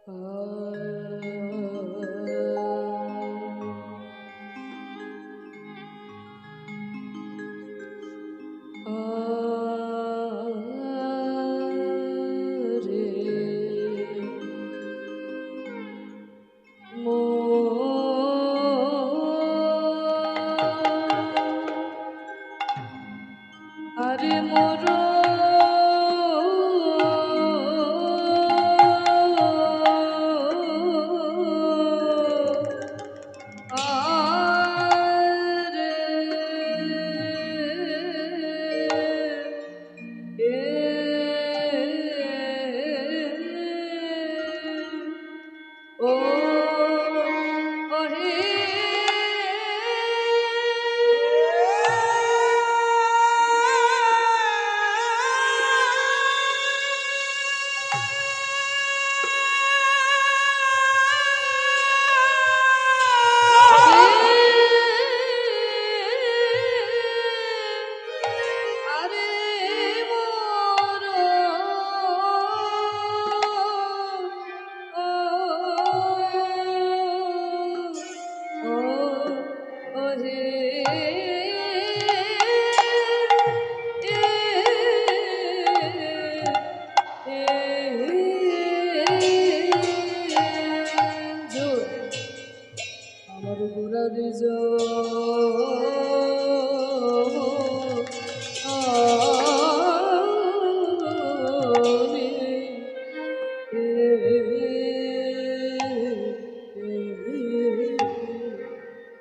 আরে মোর আমার গোড়া দিজ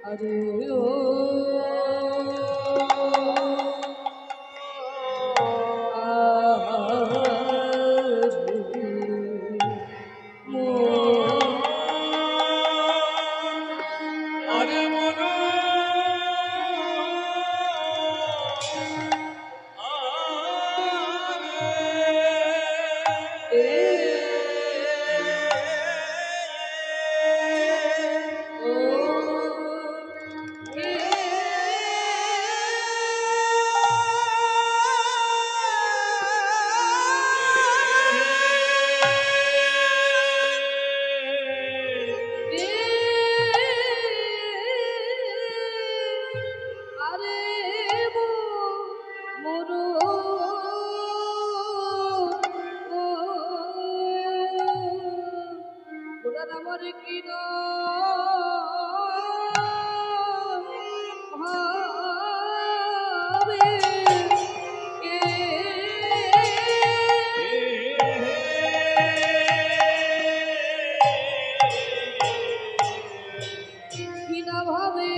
আরে ও আমার কি বিনা ভাবে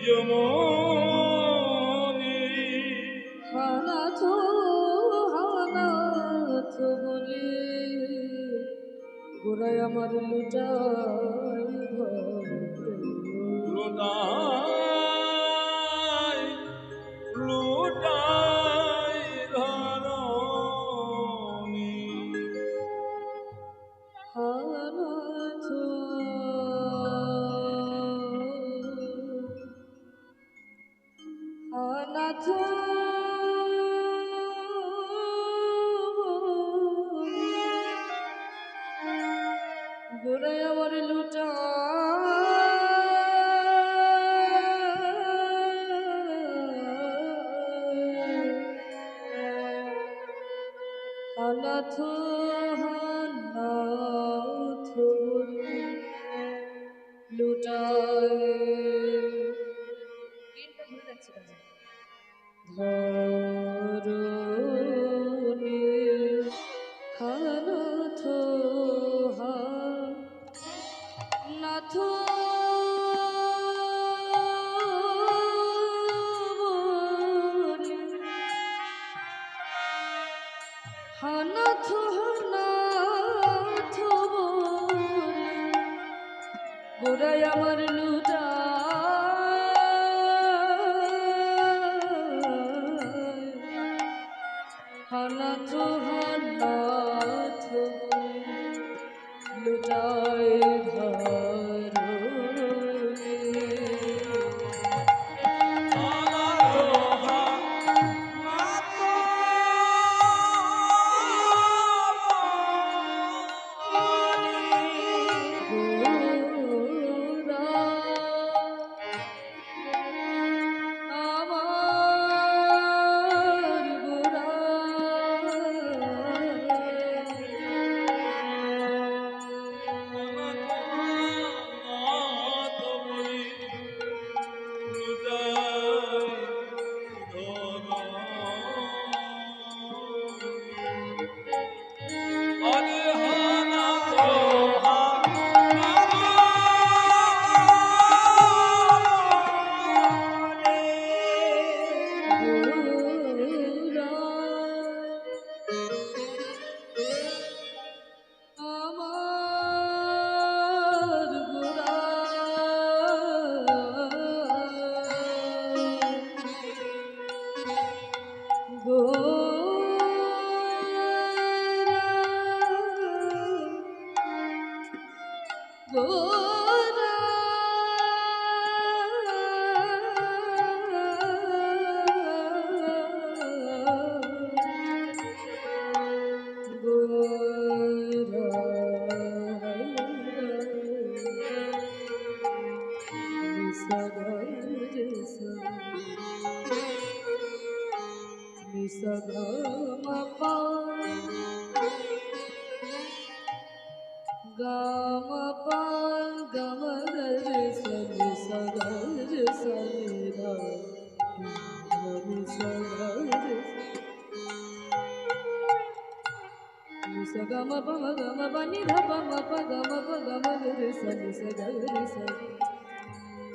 নিজমনি হানাথ হানাথ বলে গোড়ায় আমার লুটাই লুটাই লুটাই ধরণী হানাথ হানাথ গোড়ায় আমার লুটা হানাথ হানাথ বলে লুটায় ধরণী হানাথ হানাথ বলে হানাথ হানাথ বলে গোড়ায় আমার লুটা হানাথ হানাথ বলে লুটায় ধরণী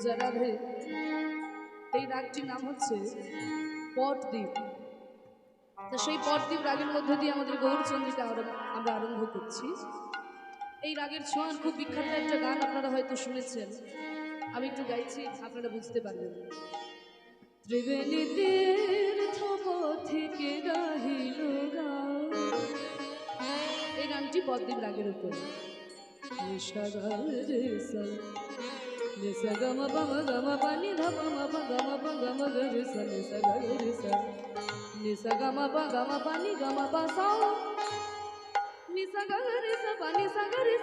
জরাধে এই রাগটির নাম হচ্ছে পটদ্বীপ। তো সেই পটদ্বীপ রাগের মধ্যে দিয়ে আমাদের গৌরচন্দ্রিকা আমরা আরম্ভ করছি। এই রাগের ছোঁয়ার খুব বিখ্যাত একটা গান আপনারা হয়তো শুনেছেন, আমি একটু গাইছি, আপনারা বুঝতে পারবেন। ত্রিবেণী তীর্থ থেকে গাহিল গান, এই গানটি পটদ্বীপ রাগের উপর। Nisa gama bama gama pani dha bama ba gama ba gama gari sa nisa gari sa nisa gama ba gama pani gama ba sa nisa gari sa pani sa gari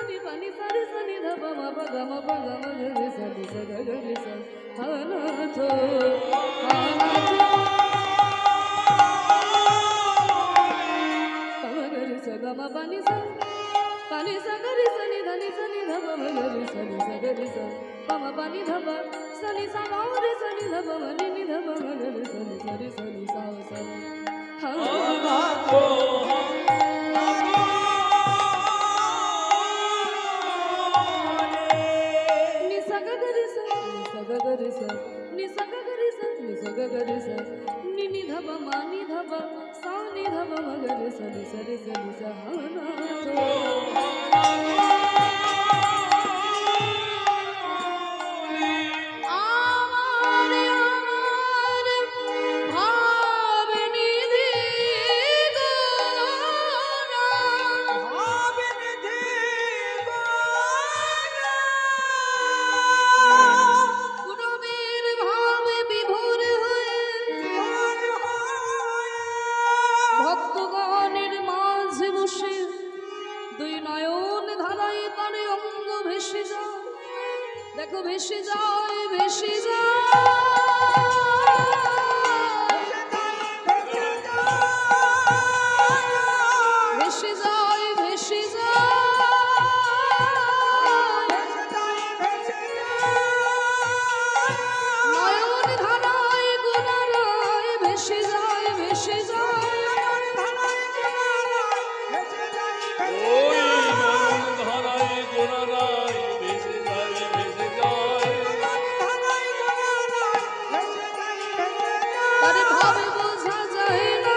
ni pani sa re sa ni dha bama ba gama gari sa nisa gari sa hanatho bama gari sa gama pani sa gari sa ni dha bama gari sa nisa gari sa bama pani dha ba sa ni sa gari sa ni dha bama ni dha bama gari sa ni sa ni sa sa hanatho nisa gari sa ध सा नि ध प म ग रे सा नि सा रे सा नि सा हा ना आमारे आमारे भाव निधि गोरा গুরবের ভাবে বিভোর হয়ে ভক্তগণের মাঝে বসে দুই নয়ন ধারায় তারে অঙ্গ ভেসে যায় দেখো ভেসে যায় ভেসে যায় ভেসে যায় ভেসে নয়ন ধারায় গুণারায় ভেসে যায় ভেসে যায় ওই নয়ন ধারায় গোড়ারায় ভেসে যায় ভেসে যায় তারে ভাবে বোঝা যায় না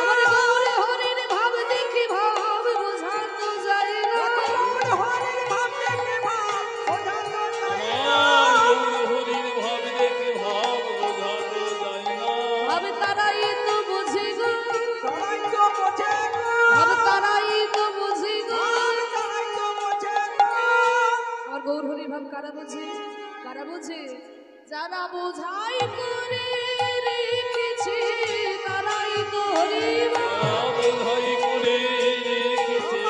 আমার গৌরে হরির ভাব দেখি ভাব বোঝা তো যায় না আমার গৌর হরির ভাব দেখে ভাব বোঝানো যায় না ভাবে তারাই তো বুঝি গো ভাবে তারাই তো বুঝি গো আমার গৌর হরির ভাব কারা বোঝে যারা বোঝাই করে রেখেছে তারাই তো হরির ভাব বোঝাই করে রেখেছে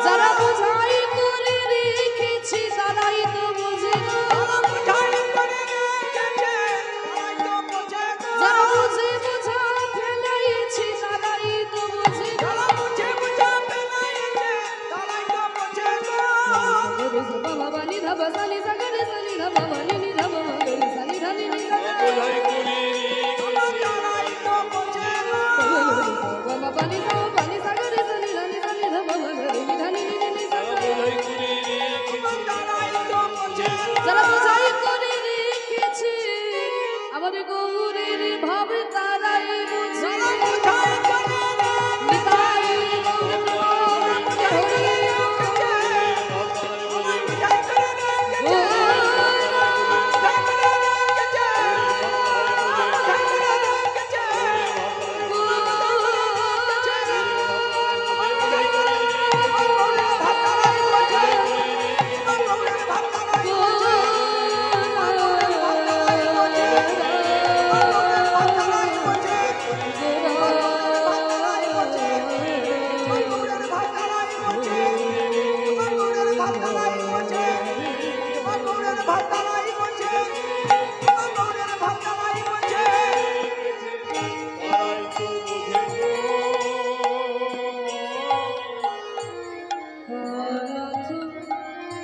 যারা বোঝাই করে রেখেছে তারাই তো বুঝে গো যারা বুঝে বোঝা ফেলাইছে তারাই তো বুঝে গো বাবা নি ধা বা সা নি সা গে রে সা নি ধা বাবা নি নি ধা বাবা গে রে সা নি ধা নি নি সা গা বোঝাই করে বাবা নি ধা বা নি সা গে রে সা নি ধা বাবা গে রে নি ধা নি নি নি সা গা বোঝাই করে রেখেছে যারা বোঝাই করে রেখেছে আমাদের গৌরের ভাব তারাই বুঝে নিতাই তারাই তো বোঝে গো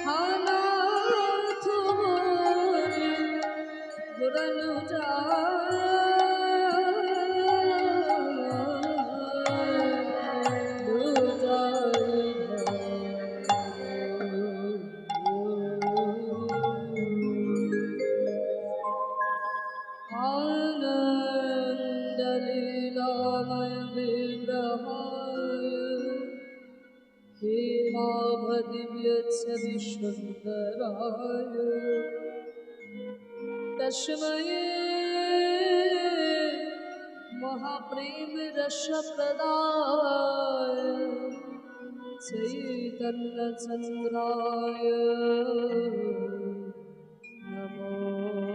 হানাথ বলে ঘোরানো आनंद लीलामय विग्रहाय हेमाभदिव्य छवि सुंदराय तस्मै महाप्रेम रस प्रदाय चैतन्य चंद्राय नमो